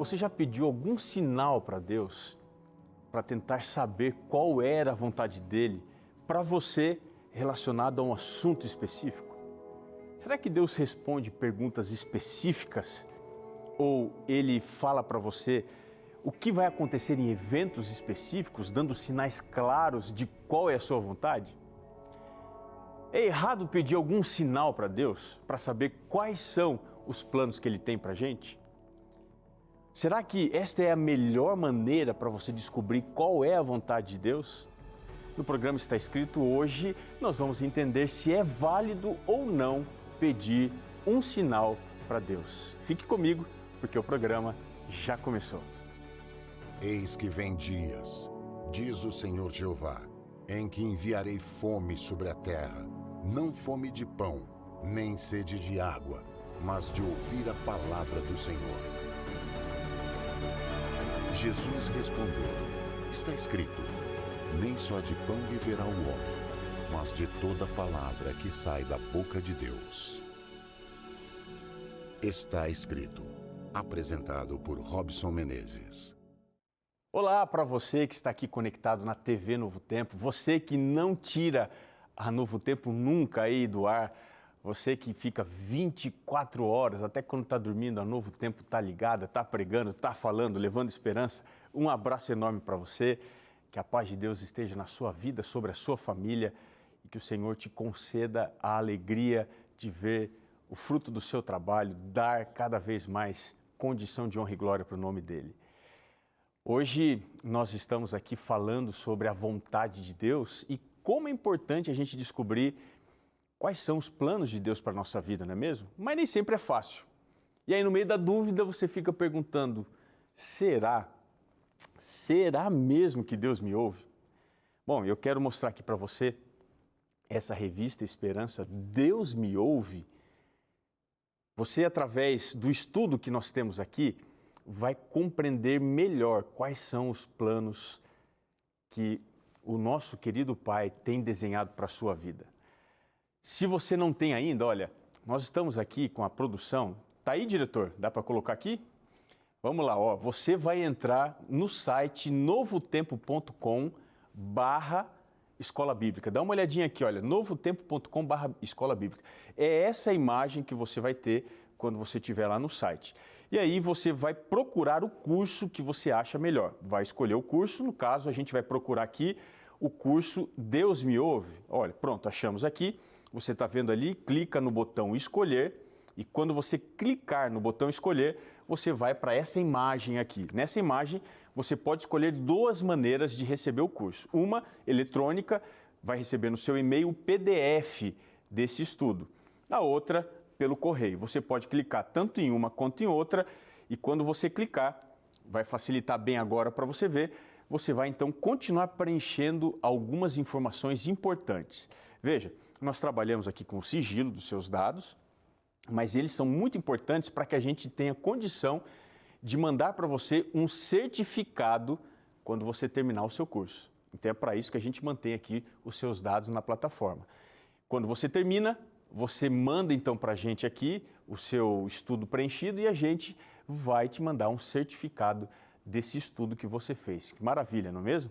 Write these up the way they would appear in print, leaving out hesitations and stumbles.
Você já pediu algum sinal para Deus para tentar saber qual era a vontade dele para você relacionado a um assunto específico? Será que Deus responde perguntas específicas ou ele fala para você o que vai acontecer em eventos específicos, dando sinais claros de qual é a sua vontade? É errado pedir algum sinal para Deus para saber quais são os planos que Ele tem para a gente? Será que esta é a melhor maneira para você descobrir qual é a vontade de Deus? No programa Está Escrito hoje, nós vamos entender se é válido ou não pedir um sinal para Deus. Fique comigo, porque o programa já começou. Eis que vem dias, diz o Senhor Jeová, em que enviarei fome sobre a terra, não fome de pão, nem sede de água, mas de ouvir a palavra do Senhor. Jesus respondeu, está escrito, nem só de pão viverá o homem, mas de toda palavra que sai da boca de Deus. Está escrito, apresentado por Robson Menezes. Olá para você que está aqui conectado na TV Novo Tempo, você que não tira a Novo Tempo nunca aí do ar, você que fica 24 horas, até quando está dormindo, a Novo Tempo está ligada, está pregando, está falando, levando esperança. Um abraço enorme para você, que a paz de Deus esteja na sua vida, sobre a sua família e que o Senhor te conceda a alegria de ver o fruto do seu trabalho, dar cada vez mais condição de honra e glória para o nome dEle. Hoje nós estamos aqui falando sobre a vontade de Deus e como é importante a gente descobrir quais são os planos de Deus para a nossa vida, não é mesmo? Mas nem sempre é fácil. E aí no meio da dúvida você fica perguntando, será mesmo que Deus me ouve? Bom, eu quero mostrar aqui para você essa revista Esperança, Deus me ouve. Você, através do estudo que nós temos aqui, vai compreender melhor quais são os planos que o nosso querido Pai tem desenhado para a sua vida. Se você não tem ainda, olha, nós estamos aqui com a produção. Tá aí, diretor? Dá para colocar aqui? Vamos lá, ó. Você vai entrar no site novotempo.com/escola bíblica. Dá uma olhadinha aqui, olha, novotempo.com/escola bíblica. É essa imagem que você vai ter quando você estiver lá no site. E aí você vai procurar o curso que você acha melhor. Vai escolher o curso, no caso a gente vai procurar aqui o curso Deus me ouve. Olha, pronto, achamos aqui. Você está vendo ali, clica no botão escolher e quando você clicar no botão escolher, você vai para essa imagem aqui. Nessa imagem, você pode escolher duas maneiras de receber o curso. Uma, eletrônica, vai receber no seu e-mail o PDF desse estudo. A outra, pelo correio. Você pode clicar tanto em uma quanto em outra e quando você clicar, vai facilitar bem agora para você ver, você vai então continuar preenchendo algumas informações importantes. Veja, nós trabalhamos aqui com o sigilo dos seus dados, mas eles são muito importantes para que a gente tenha condição de mandar para você um certificado quando você terminar o seu curso. Então é para isso que a gente mantém aqui os seus dados na plataforma. Quando você termina, você manda então para a gente aqui o seu estudo preenchido e a gente vai te mandar um certificado desse estudo que você fez. Que maravilha, não é mesmo?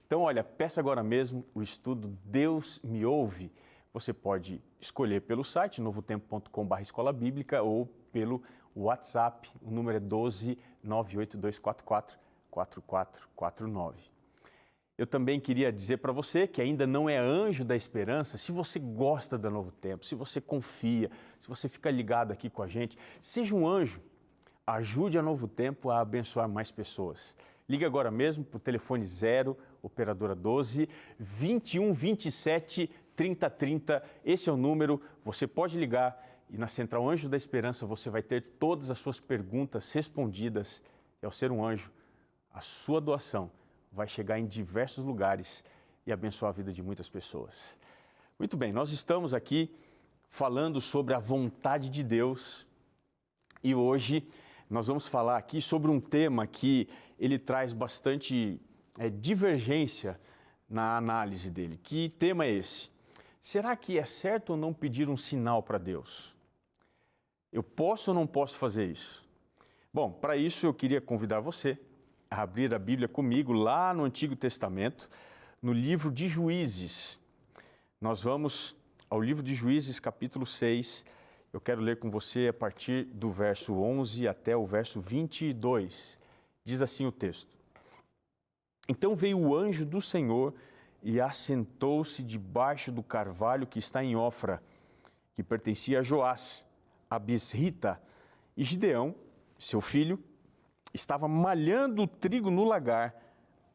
Então, olha, peça agora mesmo o estudo Deus me ouve. Você pode escolher pelo site novotempo.com/escola bíblica ou pelo WhatsApp, o número é 12 98244 4449. Eu também queria dizer para você que ainda não é anjo da esperança, se você gosta da Novo Tempo, se você confia, se você fica ligado aqui com a gente, seja um anjo, ajude a Novo Tempo a abençoar mais pessoas. Ligue agora mesmo para o telefone 0, operadora 12, 21 27 30 30, esse é o número, você pode ligar e na Central Anjo da Esperança você vai ter todas as suas perguntas respondidas. E ao ser um anjo, a sua doação vai chegar em diversos lugares e abençoar a vida de muitas pessoas. Muito bem, nós estamos aqui falando sobre a vontade de Deus e hoje nós vamos falar aqui sobre um tema que ele traz bastante divergência na análise dele. Que tema é esse? Será que é certo ou não pedir um sinal para Deus? Eu posso ou não posso fazer isso? Bom, para isso eu queria convidar você a abrir a Bíblia comigo lá no Antigo Testamento, no livro de Juízes. Nós vamos ao livro de Juízes, capítulo 6. Eu quero ler com você a partir do verso 11 até o verso 22. Diz assim o texto: Então veio o anjo do Senhor e assentou-se debaixo do carvalho que está em Ofra, que pertencia a Joás, a Bisrita, e Gideão, seu filho, estava malhando o trigo no lagar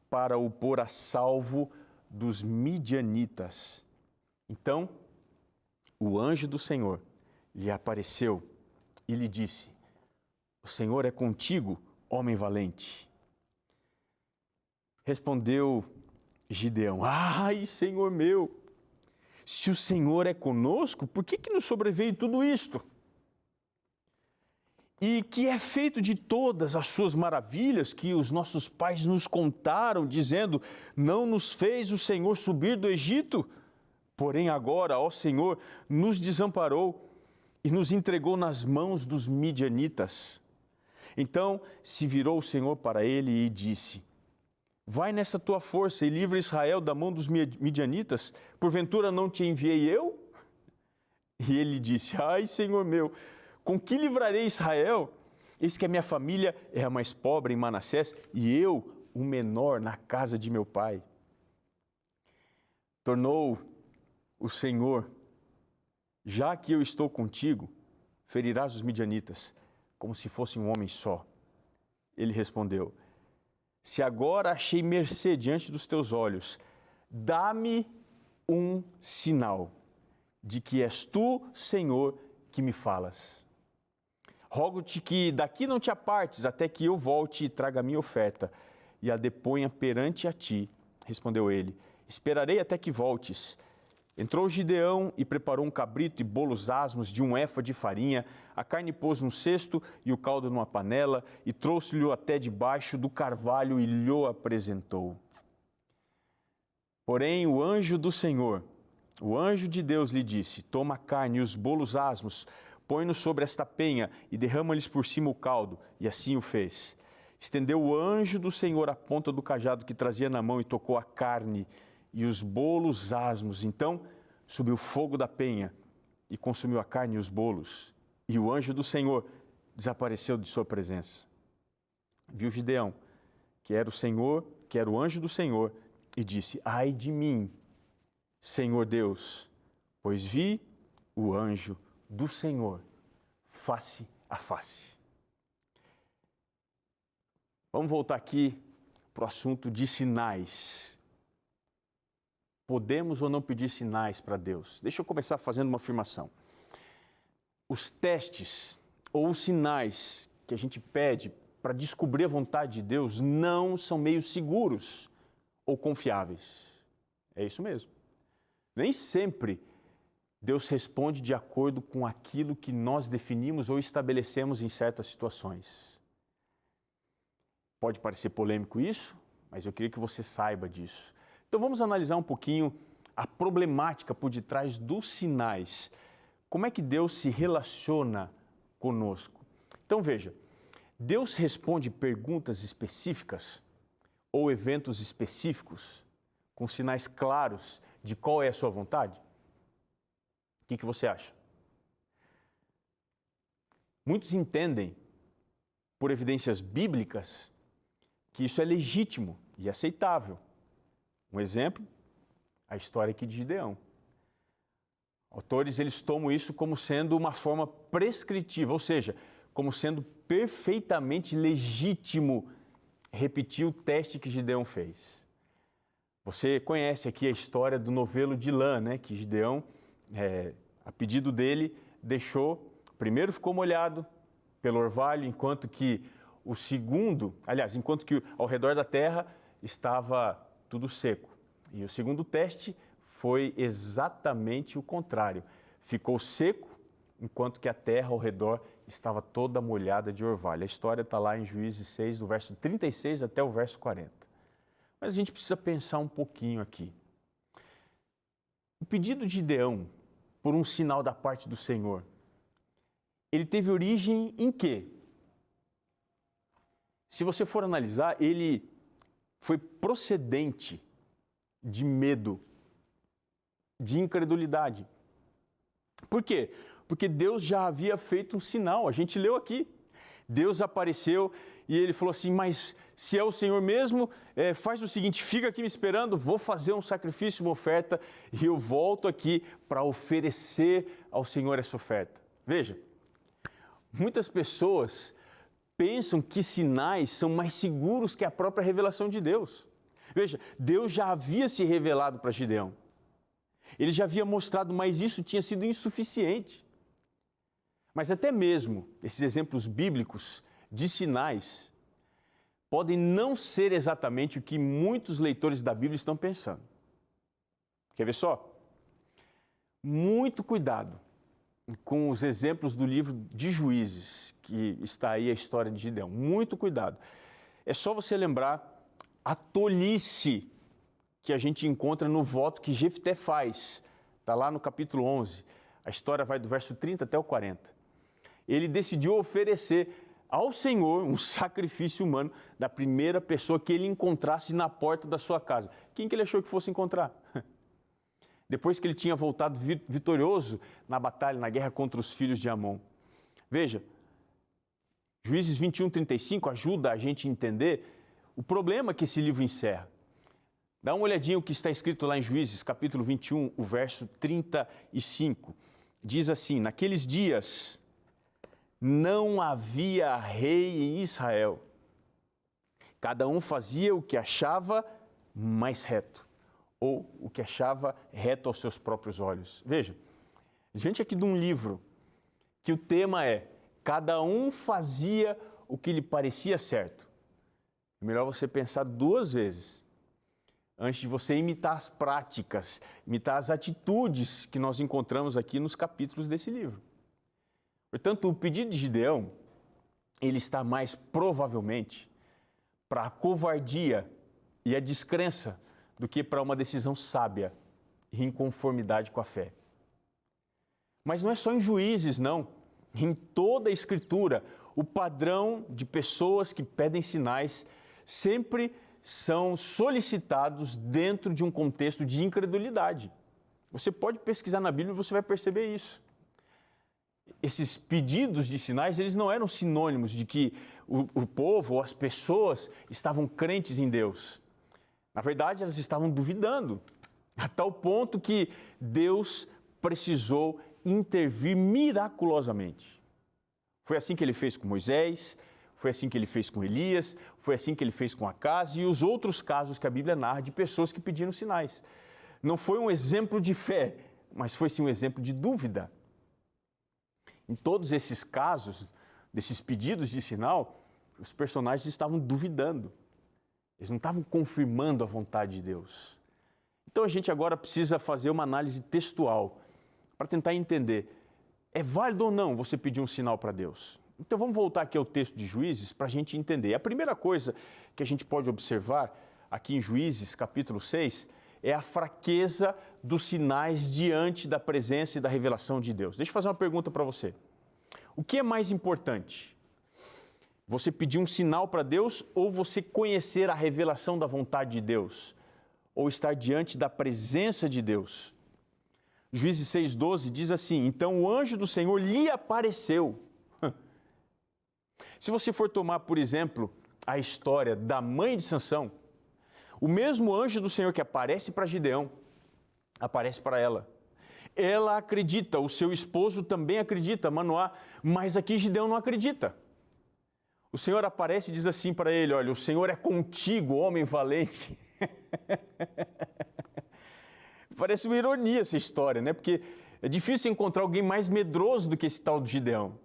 para o pôr a salvo dos midianitas. Então, o anjo do Senhor lhe apareceu e lhe disse: O Senhor é contigo, homem valente. Respondeu Gideão: Ai, Senhor meu, se o Senhor é conosco, por que nos sobreveio tudo isto? E que é feito de todas as suas maravilhas que os nossos pais nos contaram, dizendo: Não nos fez o Senhor subir do Egito? Porém agora, ó Senhor, nos desamparou e nos entregou nas mãos dos midianitas. Então se virou o Senhor para ele e disse: Vai nessa tua força e livra Israel da mão dos midianitas, porventura não te enviei eu? E ele disse: Ai, Senhor meu, com que livrarei Israel? Eis que a minha família é a mais pobre em Manassés e eu, o menor na casa de meu pai. Tornou o Senhor: Já que eu estou contigo, ferirás os midianitas, como se fosse um homem só. Ele respondeu: Se agora achei mercê diante dos teus olhos, dá-me um sinal de que és tu, Senhor, que me falas. Rogo-te que daqui não te apartes, até que eu volte e traga a minha oferta, e a deponha perante a ti. Respondeu ele: Esperarei até que voltes. Entrou Gideão e preparou um cabrito e bolos asmos de 1 éfa de farinha, a carne pôs num cesto e o caldo numa panela, e trouxe-lhe até debaixo do carvalho e lhe apresentou. Porém o anjo do Senhor, o anjo de Deus lhe disse: Toma a carne e os bolos asmos, põe-nos sobre esta penha e derrama-lhes por cima o caldo. E assim o fez. Estendeu o anjo do Senhor a ponta do cajado que trazia na mão e tocou a carne e os bolos asmos. Então subiu fogo da penha e consumiu a carne e os bolos. E o anjo do Senhor desapareceu de sua presença. Viu Gideão que era o Senhor, que era o anjo do Senhor, e disse: Ai de mim, Senhor Deus, pois vi o anjo do Senhor face a face. Vamos voltar aqui para o assunto de sinais. Podemos ou não pedir sinais para Deus? Deixa eu começar fazendo uma afirmação. Os testes ou os sinais que a gente pede para descobrir a vontade de Deus não são meios seguros ou confiáveis. É isso mesmo. Nem sempre Deus responde de acordo com aquilo que nós definimos ou estabelecemos em certas situações. Pode parecer polêmico isso, mas eu queria que você saiba disso. Então vamos analisar um pouquinho a problemática por detrás dos sinais. Como é que Deus se relaciona conosco? Então veja, Deus responde perguntas específicas ou eventos específicos com sinais claros de qual é a sua vontade? O que você acha? Muitos entendem, por evidências bíblicas, que isso é legítimo e aceitável. Um exemplo, a história aqui de Gideão. Autores, eles tomam isso como sendo uma forma prescritiva, ou seja, como sendo perfeitamente legítimo repetir o teste que Gideão fez. Você conhece aqui a história do novelo de lã, né? Que Gideão, a pedido dele, deixou, primeiro ficou molhado pelo orvalho, enquanto que ao redor da terra estava tudo seco. E o segundo teste foi exatamente o contrário. Ficou seco, enquanto que a terra ao redor estava toda molhada de orvalho. A história está lá em Juízes 6, do verso 36 até o verso 40. Mas a gente precisa pensar um pouquinho aqui. O pedido de Gideão por um sinal da parte do Senhor, ele teve origem em quê? se você for analisar, ele foi procedente de medo, de incredulidade. Por quê? Porque Deus já havia feito um sinal, a gente leu aqui. Deus apareceu e ele falou assim, mas se é o Senhor mesmo, faz o seguinte, fica aqui me esperando, vou fazer um sacrifício, uma oferta, e eu volto aqui para oferecer ao Senhor essa oferta. Veja, muitas pessoas pensam que sinais são mais seguros que a própria revelação de Deus. Veja, Deus já havia se revelado para Gideão. Ele já havia mostrado, mas isso tinha sido insuficiente. Mas até mesmo esses exemplos bíblicos de sinais podem não ser exatamente o que muitos leitores da Bíblia estão pensando. Quer ver só? Muito cuidado com os exemplos do livro de Juízes, que está aí a história de Gideão. Muito cuidado. É só você lembrar a tolice que a gente encontra no voto que Jefté faz. Está lá no capítulo 11. A história vai do verso 30 até o 40. Ele decidiu oferecer ao Senhor um sacrifício humano da primeira pessoa que ele encontrasse na porta da sua casa. Quem que ele achou que fosse encontrar? Depois que ele tinha voltado vitorioso na batalha, na guerra contra os filhos de Amon. Veja, Juízes 21, 35 ajuda a gente a entender o problema que esse livro encerra. Dá uma olhadinha o que está escrito lá em Juízes, capítulo 21, o verso 35. Diz assim, naqueles dias não havia rei em Israel. Cada um fazia o que achava mais reto, ou o que achava reto aos seus próprios olhos. Veja, diante aqui de um livro que o tema é cada um fazia o que lhe parecia certo. É melhor você pensar duas vezes antes de você imitar as práticas, imitar as atitudes que nós encontramos aqui nos capítulos desse livro. Portanto, o pedido de Gideão, ele está mais provavelmente para a covardia e a descrença do que para uma decisão sábia e em conformidade com a fé. Mas não é só em Juízes, não. Em toda a Escritura, o padrão de pessoas que pedem sinais sempre são solicitados dentro de um contexto de incredulidade. Você pode pesquisar na Bíblia e você vai perceber isso. Esses pedidos de sinais, eles não eram sinônimos de que o povo ou as pessoas estavam crentes em Deus. Na verdade, elas estavam duvidando, a tal ponto que Deus precisou intervir miraculosamente. Foi assim que ele fez com Moisés, foi assim que ele fez com Elias, foi assim que ele fez com Acaz e os outros casos que a Bíblia narra de pessoas que pediram sinais. Não foi um exemplo de fé, mas foi sim um exemplo de dúvida. Em todos esses casos, desses pedidos de sinal, os personagens estavam duvidando. Eles não estavam confirmando a vontade de Deus. Então a gente agora precisa fazer uma análise textual para tentar entender, é válido ou não você pedir um sinal para Deus? Então vamos voltar aqui ao texto de Juízes para a gente entender. A primeira coisa que a gente pode observar aqui em Juízes, capítulo 6, é a fraqueza dos sinais diante da presença e da revelação de Deus. Deixa eu fazer uma pergunta para você. O que é mais importante? Você pedir um sinal para Deus ou você conhecer a revelação da vontade de Deus? Ou estar diante da presença de Deus? Juízes 6,12 diz assim, então o anjo do Senhor lhe apareceu. Se você for tomar, por exemplo, a história da mãe de Sansão, o mesmo anjo do Senhor que aparece para Gideão, aparece para ela. Ela acredita, o seu esposo também acredita, Manoá, mas aqui Gideão não acredita. O Senhor aparece e diz assim para ele, olha, o Senhor é contigo, homem valente. Parece uma ironia essa história, né? Porque é difícil encontrar alguém mais medroso do que esse tal de Gideão.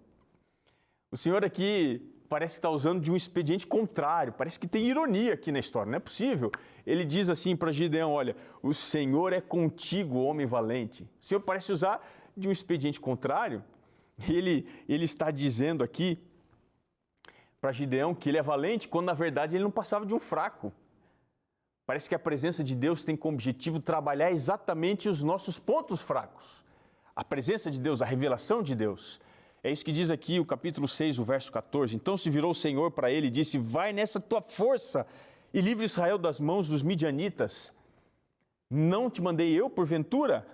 O Senhor aqui parece estar usando de um expediente contrário, parece que tem ironia aqui na história, não é possível. Ele diz assim para Gideão, olha, o Senhor é contigo, homem valente. O Senhor parece usar de um expediente contrário. Ele está dizendo aqui para Gideão que ele é valente, quando na verdade ele não passava de um fraco. Parece que a presença de Deus tem como objetivo trabalhar exatamente os nossos pontos fracos. A presença de Deus, a revelação de Deus, É isso que diz aqui o capítulo 6, o verso 14. Então se virou o Senhor para ele e disse: vai nessa tua força e livre Israel das mãos dos midianitas. Não te mandei eu, porventura?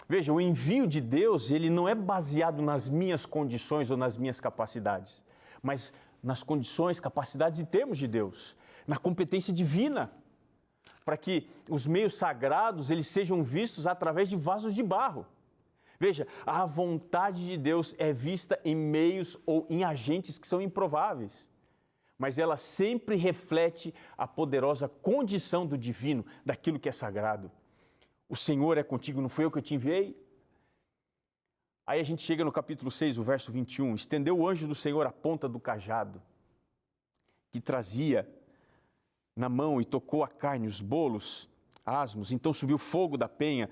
Veja, o envio de Deus, ele não é baseado nas minhas condições ou nas minhas capacidades, mas nas condições, capacidades e termos de Deus, na competência divina, para que os meios sagrados eles sejam vistos através de vasos de barro. Veja, a vontade de Deus é vista em meios ou em agentes que são improváveis, mas ela sempre reflete a poderosa condição do divino, daquilo que é sagrado. O Senhor é contigo, não fui eu que te enviei? Aí a gente chega no capítulo 6, o verso 21. Estendeu o anjo do Senhor a ponta do cajado que trazia na mão e tocou a carne, os bolos asmos. Então subiu fogo da penha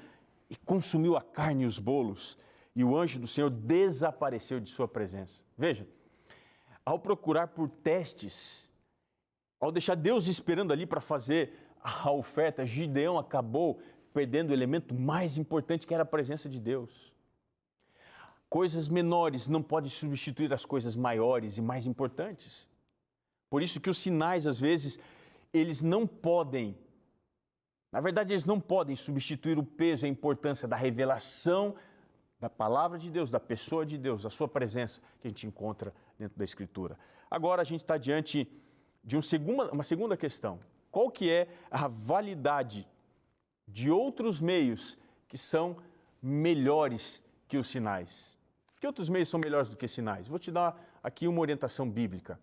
e consumiu a carne e os bolos. E o anjo do Senhor desapareceu de sua presença. Veja, ao procurar por testes, ao deixar Deus esperando ali para fazer a oferta, Gideão acabou perdendo o elemento mais importante, que era a presença de Deus. Coisas menores não podem substituir as coisas maiores e mais importantes. Por isso que os sinais, às vezes, eles não podem, na verdade, eles não podem substituir o peso e a importância da revelação da palavra de Deus, da pessoa de Deus, da sua presença que a gente encontra dentro da Escritura. Agora a gente está diante de uma segunda questão. Qual que é a validade de outros meios que são melhores que os sinais? Que outros meios são melhores do que sinais? Vou te dar aqui uma orientação bíblica.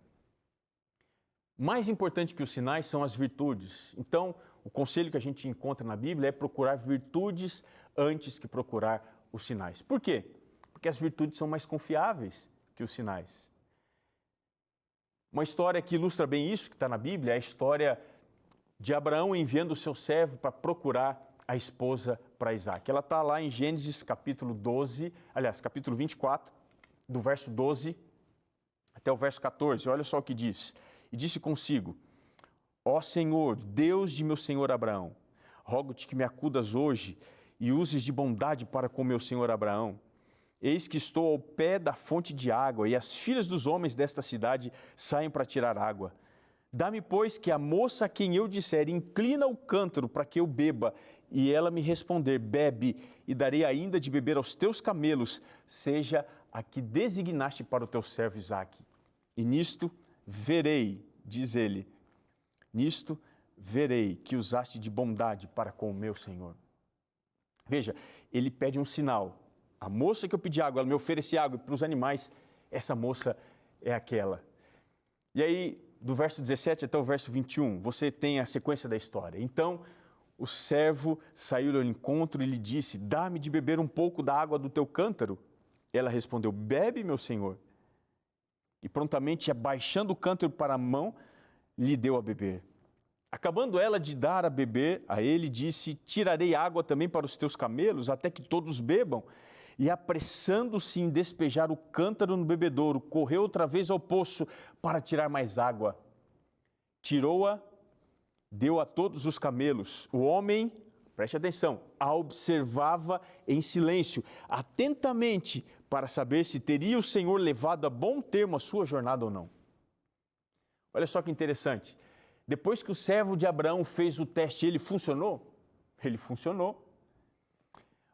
Mais importante que os sinais são as virtudes. Então, o conselho que a gente encontra na Bíblia é procurar virtudes antes que procurar os sinais. Por quê? Porque as virtudes são mais confiáveis que os sinais. Uma história que ilustra bem isso, que está na Bíblia, é a história de Abraão enviando o seu servo para procurar a esposa para Isaac. Ela está lá em Gênesis capítulo 24, do verso 12 até o verso 14. Olha só o que diz. E disse consigo: ó Senhor, Deus de meu senhor Abraão, rogo-te que me acudas hoje e uses de bondade para com meu senhor Abraão. Eis que estou ao pé da fonte de água, e as filhas dos homens desta cidade saem para tirar água. Dá-me, pois, que a moça a quem eu disser, inclina o cântaro para que eu beba, e ela me responder, bebe, e darei ainda de beber aos teus camelos, seja a que designaste para o teu servo Isaque. E nisto verei, diz ele, nisto verei que usaste de bondade para com o meu Senhor. Veja, ele pede um sinal. A moça que eu pedi água, ela me oferece água, e para os animais, essa moça é aquela. E aí, do verso 17 até o verso 21, você tem a sequência da história. Então, o servo saiu ao encontro e lhe disse, dá-me de beber um pouco da água do teu cântaro. Ela respondeu, bebe, meu senhor. E prontamente, abaixando o cântaro para a mão, lhe deu a beber. Acabando ela de dar a beber, a ele disse, tirarei água também para os teus camelos, até que todos bebam. E apressando-se em despejar o cântaro no bebedouro, correu outra vez ao poço para tirar mais água. Tirou-a, deu a todos os camelos. O homem, preste atenção, a observava em silêncio, atentamente, para saber se teria o Senhor levado a bom termo a sua jornada ou não. Olha só que interessante. Depois que o servo de Abraão fez o teste, ele funcionou? Ele funcionou.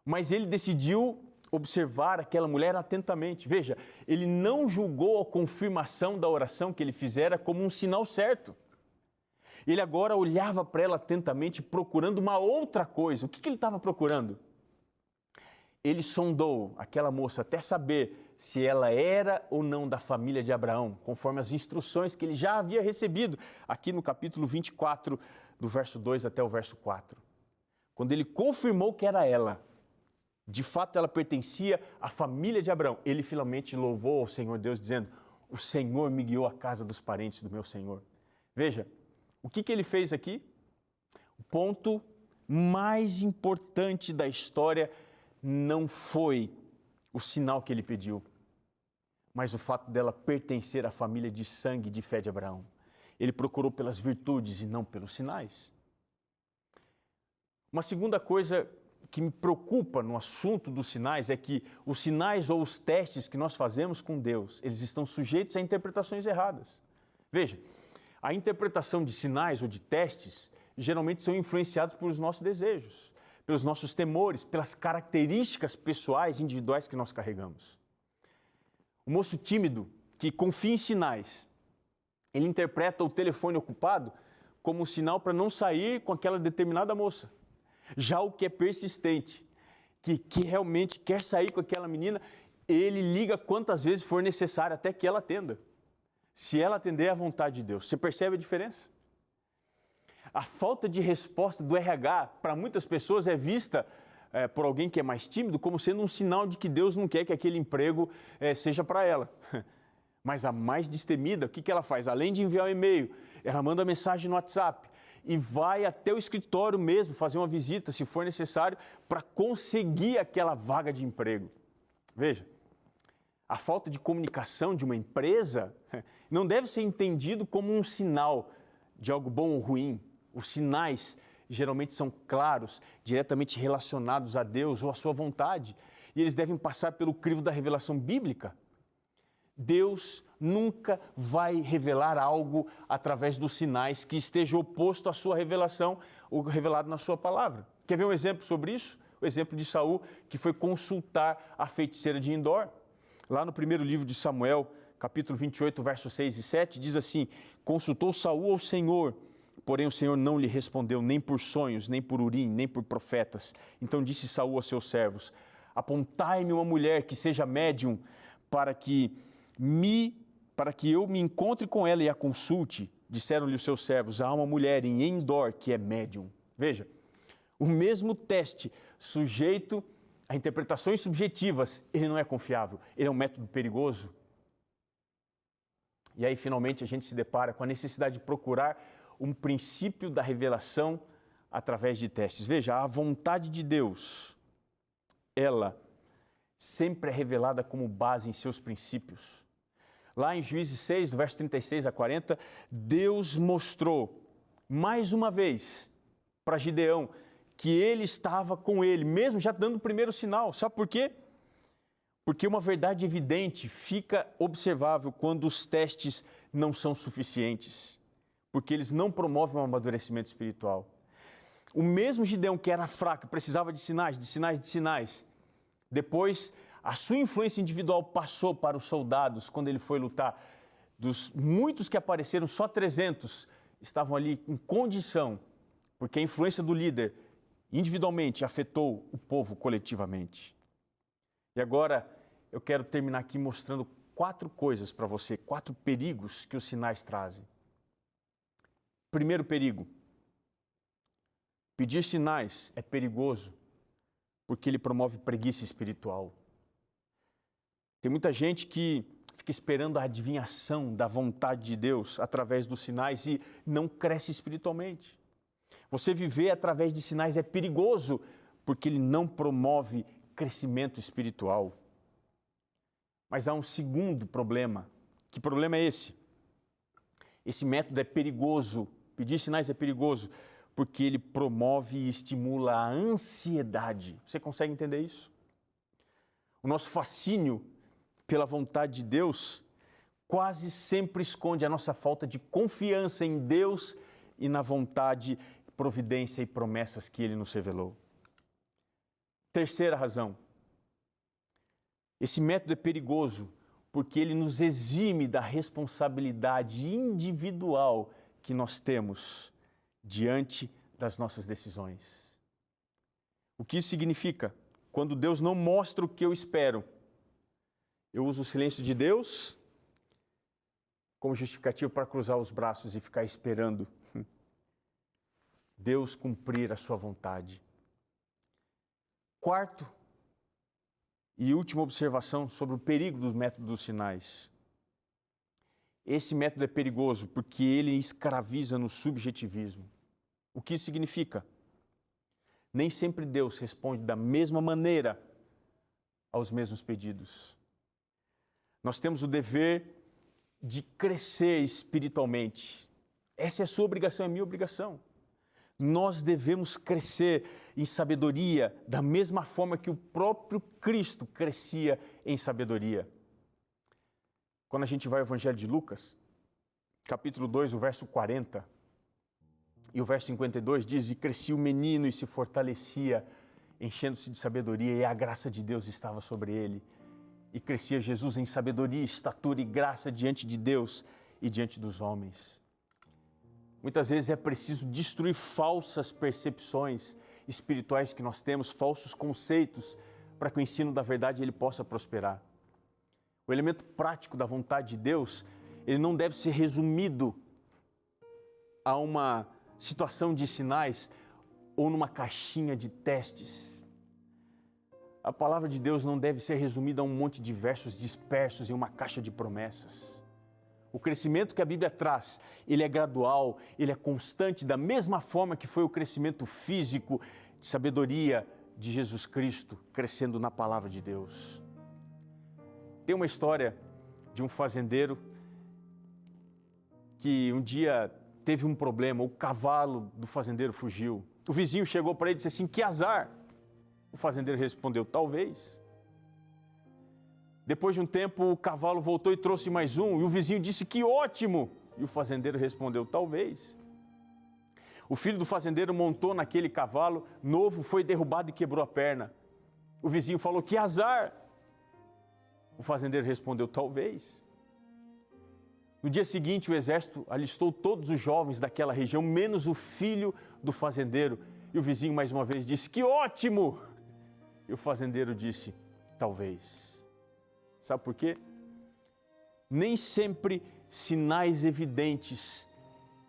Mas ele decidiu observar aquela mulher atentamente. Veja, ele não julgou a confirmação da oração que ele fizera como um sinal certo. Ele agora olhava para ela atentamente, procurando uma outra coisa. O que ele estava procurando? Ele sondou aquela moça até saber se ela era ou não da família de Abraão, conforme as instruções que ele já havia recebido aqui no capítulo 24, do verso 2 até o verso 4. Quando ele confirmou que era ela, de fato ela pertencia à família de Abraão, ele finalmente louvou ao Senhor Deus, dizendo, o Senhor me guiou à casa dos parentes do meu Senhor. Veja, o que ele fez aqui? O ponto mais importante da história não foi o sinal que ele pediu, mas o fato dela pertencer à família de sangue e de fé de Abraão. Ele procurou pelas virtudes e não pelos sinais. Uma segunda coisa que me preocupa no assunto dos sinais é que os sinais ou os testes que nós fazemos com Deus, eles estão sujeitos a interpretações erradas. Veja, a interpretação de sinais ou de testes geralmente são influenciados pelos nossos desejos, pelos nossos temores, pelas características pessoais, individuais que nós carregamos. O moço tímido que confia em sinais, ele interpreta o telefone ocupado como um sinal para não sair com aquela determinada moça. Já o que é persistente, que realmente quer sair com aquela menina, ele liga quantas vezes for necessário até que ela atenda. Se ela atender, é a vontade de Deus. Você percebe a diferença? A falta de resposta do RH para muitas pessoas é vista por alguém que é mais tímido como sendo um sinal de que Deus não quer que aquele emprego seja para ela. Mas a mais destemida, o que ela faz? Além de enviar um e-mail, ela manda mensagem no WhatsApp e vai até o escritório mesmo fazer uma visita, se for necessário, para conseguir aquela vaga de emprego. Veja, a falta de comunicação de uma empresa não deve ser entendido como um sinal de algo bom ou ruim. Os sinais geralmente são claros, diretamente relacionados a Deus ou à sua vontade, e eles devem passar pelo crivo da revelação bíblica. Deus nunca vai revelar algo através dos sinais que esteja oposto à sua revelação ou revelado na sua palavra. Quer ver um exemplo sobre isso? O exemplo de Saul, que foi consultar a feiticeira de Endor. Lá no primeiro livro de Samuel, capítulo 28, versos 6 e 7, diz assim: consultou Saul ao Senhor, porém o Senhor não lhe respondeu nem por sonhos, nem por Urim, nem por profetas. Então disse Saul aos seus servos: apontai-me uma mulher que seja médium para que eu me encontre com ela e a consulte. Disseram-lhe os seus servos: há uma mulher em Endor que é médium. Veja, o mesmo teste sujeito a interpretações subjetivas, ele não é confiável, ele é um método perigoso. E aí, finalmente, a gente se depara com a necessidade de procurar um princípio da revelação através de testes. Veja, a vontade de Deus, ela sempre é revelada como base em seus princípios. Lá em Juízes 6, do verso 36 a 40, Deus mostrou mais uma vez para Gideão que ele estava com ele, mesmo já dando o primeiro sinal. Sabe por quê? Porque uma verdade evidente fica observável quando os testes não são suficientes, porque eles não promovem um amadurecimento espiritual. O mesmo Gideão que era fraco, precisava de sinais, depois a sua influência individual passou para os soldados quando ele foi lutar. Dos muitos que apareceram, só 300 estavam ali em condição, porque a influência do líder individualmente afetou o povo coletivamente. E agora eu quero terminar aqui mostrando 4 coisas para você, 4 perigos que os sinais trazem. Primeiro perigo: pedir sinais é perigoso porque ele promove preguiça espiritual. Tem muita gente que fica esperando a adivinhação da vontade de Deus através dos sinais e não cresce espiritualmente. Você viver através de sinais é perigoso porque ele não promove crescimento espiritual. Mas há um segundo problema. Que problema é esse? Esse método é perigoso. Pedir sinais é perigoso porque ele promove e estimula a ansiedade. Você consegue entender isso? O nosso fascínio pela vontade de Deus quase sempre esconde a nossa falta de confiança em Deus e na vontade, providência e promessas que Ele nos revelou. Terceira razão. Esse método é perigoso porque ele nos exime da responsabilidade individual que nós temos diante das nossas decisões. O que isso significa? Quando Deus não mostra o que eu espero, eu uso o silêncio de Deus como justificativo para cruzar os braços e ficar esperando Deus cumprir a sua vontade. Quarto e última observação sobre o perigo do método dos sinais. Esse método é perigoso porque ele escraviza no subjetivismo. O que isso significa? Nem sempre Deus responde da mesma maneira aos mesmos pedidos. Nós temos o dever de crescer espiritualmente. Essa é a sua obrigação, é a minha obrigação. Nós devemos crescer em sabedoria da mesma forma que o próprio Cristo crescia em sabedoria. Quando a gente vai ao Evangelho de Lucas, capítulo 2, o verso 40 e o verso 52 diz: "E crescia o menino e se fortalecia, enchendo-se de sabedoria, e a graça de Deus estava sobre ele. E crescia Jesus em sabedoria, estatura e graça diante de Deus e diante dos homens." Muitas vezes é preciso destruir falsas percepções espirituais que nós temos, falsos conceitos, para que o ensino da verdade ele possa prosperar. O elemento prático da vontade de Deus, ele não deve ser resumido a uma situação de sinais ou numa caixinha de testes. A palavra de Deus não deve ser resumida a um monte de versos dispersos em uma caixa de promessas. O crescimento que a Bíblia traz, ele é gradual, ele é constante, da mesma forma que foi o crescimento físico de sabedoria de Jesus Cristo, crescendo na palavra de Deus. Tem uma história de um fazendeiro que um dia teve um problema, o cavalo do fazendeiro fugiu. O vizinho chegou para ele e disse assim: "Que azar!" O fazendeiro respondeu: "Talvez." Depois de um tempo, o cavalo voltou e trouxe mais um, e o vizinho disse: "Que ótimo!" E o fazendeiro respondeu: "Talvez." O filho do fazendeiro montou naquele cavalo novo, foi derrubado e quebrou a perna. O vizinho falou: "Que azar!" O fazendeiro respondeu: "Talvez." No dia seguinte, o exército alistou todos os jovens daquela região, menos o filho do fazendeiro. E o vizinho mais uma vez disse: "Que ótimo!" E o fazendeiro disse: "Talvez." Sabe por quê? Nem sempre sinais evidentes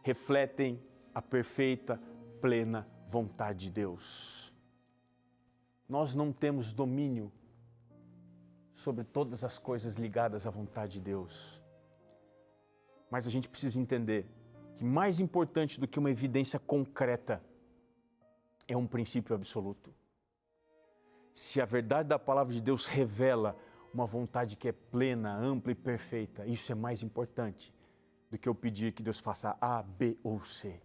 refletem a perfeita, plena vontade de Deus. Nós não temos domínio sobre todas as coisas ligadas à vontade de Deus. Mas a gente precisa entender que mais importante do que uma evidência concreta é um princípio absoluto. Se a verdade da palavra de Deus revela uma vontade que é plena, ampla e perfeita, isso é mais importante do que eu pedir que Deus faça A, B ou C.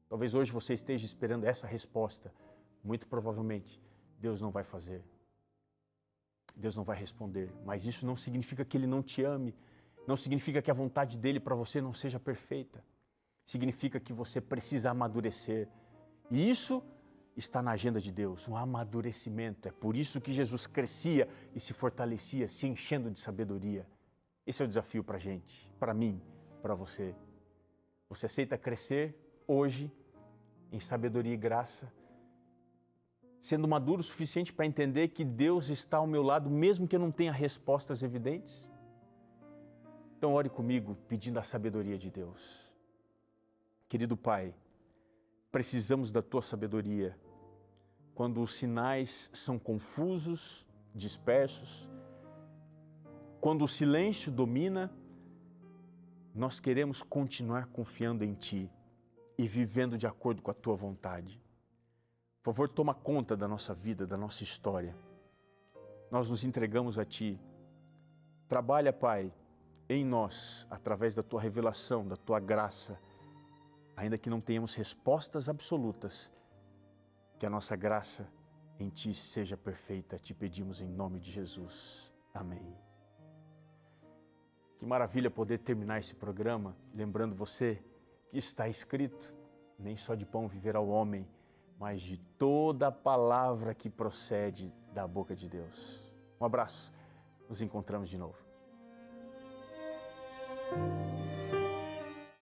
Talvez hoje você esteja esperando essa resposta. Muito provavelmente, Deus não vai fazer. Deus não vai responder. Mas isso não significa que Ele não te ame. Não significa que a vontade dEle para você não seja perfeita. Significa que você precisa amadurecer. E isso está na agenda de Deus, um amadurecimento. É por isso que Jesus crescia e se fortalecia, se enchendo de sabedoria. Esse é o desafio para a gente, para mim, para você. Você aceita crescer hoje em sabedoria e graça, sendo maduro o suficiente para entender que Deus está ao meu lado, mesmo que eu não tenha respostas evidentes? Então ore comigo, pedindo a sabedoria de Deus. Querido Pai, precisamos da Tua sabedoria. Quando os sinais são confusos, dispersos, quando o silêncio domina, nós queremos continuar confiando em Ti e vivendo de acordo com a Tua vontade. Por favor, toma conta da nossa vida, da nossa história. Nós nos entregamos a Ti. Trabalha, Pai, em nós, através da Tua revelação, da Tua graça. Ainda que não tenhamos respostas absolutas, que a nossa graça em Ti seja perfeita. Te pedimos em nome de Jesus. Amém. Que maravilha poder terminar esse programa, lembrando você que está escrito: nem só de pão viverá o homem, mas de toda a palavra que procede da boca de Deus. Um abraço, nos encontramos de novo.